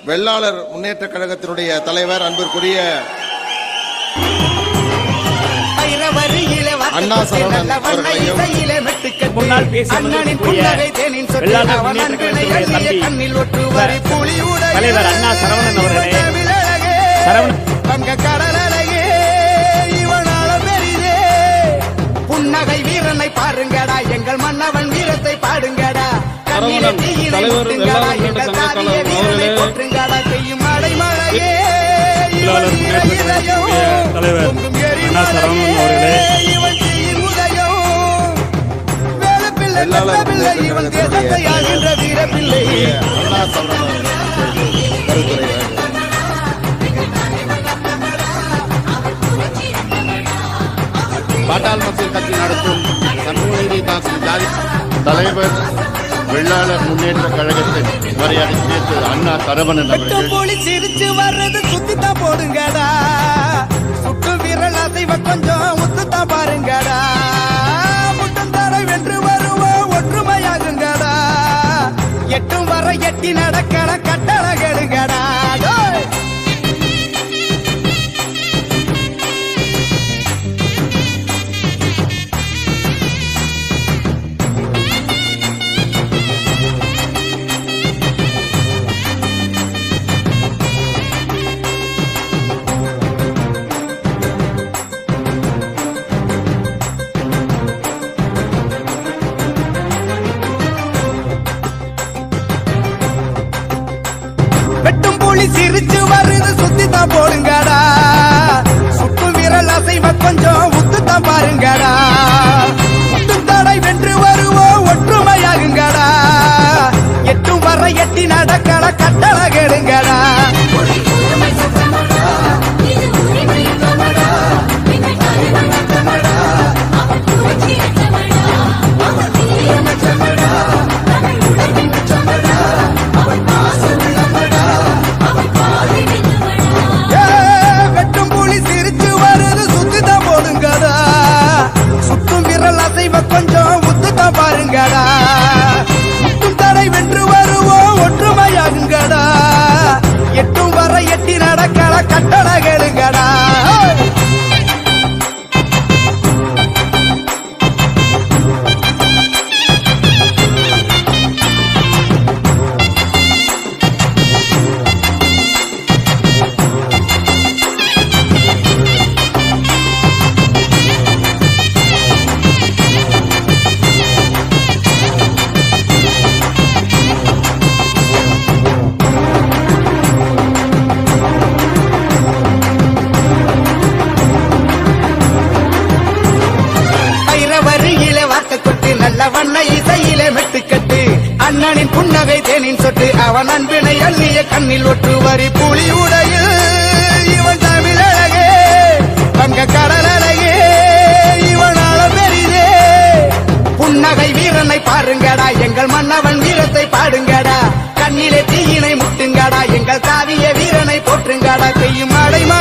வெள்ளாளர் முன்னேற்ற கழகத்தினுடைய தலைவர் அன்பிற்குரிய அண்ணா சரவணன் அவர்களையும் முன்னாள் பேசிய தலைவர் அண்ணா சரவணன் அவர்களே, புன்னகை வீரனை பாருங்கடா, எங்கள் மன்னவன் வீரத்தை பாடுங்கடா, தலைவர் அண்ணா சரவணன் அவர்களே, வெள்ளாளர் முன்னேற்ற கழகத்தினுடைய அண்ணா சரவணன் கருத்துரை பாட்டாள் மக்கள் கட்சி நடத்தும் சமூக நீதி காக்கும் ஜாதி தலைவர் வெள்ளாளர் முன்னேற்ற கழகத்தின் மரியாதை சேர்த்து அண்ணா சரவணன் அவர்கள் சிரிச்சு வர்றது சுத்தித்தான் போடுங்கடா, சுட்டு விரல் அசைவ கொஞ்சம் முத்துத்தான் பாருங்கடா, முட்டம் தர வென்று வருவோம் ஒற்றுமையாகுங்கடா, எட்டும் வர எட்டி நடக்கட கட்டளை கெடுங்கடா. வெட்டும் புலி சிரிச்சு வருது சுத்தித்தான் போடுங்கடா, சுட்டு விரல் அசைவ கொஞ்சம் உத்துத்தான் பாருங்கடா, முட்டும் தடை வென்று வருவோம் ஒற்றுமையாகுங்கடா, எட்டும் வர எட்டி நடக்கட கட்டளை கெடுங்கடா. வெட்டும் புலி சிரிச்சு வருது சுத்தித்தான் போடுங்கடா, சுட்டும் விரல் அசைவ கொஞ்சம் உத்துத்தான் பாருங்கடா, முட்டும் தடை வென்று வருவோம் ஒற்றுமையாகுங்கடா, எட்டும் வர எட்டி நடக்கட கட்டளை கெடுங்கடா. நல்ல வண்ண இசையிலே மெட்டுக்கட்டு, அண்ணனின் புன்னகை தேனின் சொட்டு, அவன் அன்பினை அள்ளிய கண்ணில் ஒட்டு வரி புலி உடையில் இவன் தமிழழகே, வங்க கடல் அழகே இவனால பெரிதே, புன்னகை வீரனை பாருங்கடா, எங்கள் மன்னவன் வீரத்தை பாடுங்கடா, கண்ணிலே தீயினை முட்டுங்கடா, எங்கள் காவிய வீரனை போற்றுங்கடா, கையும் அடைமா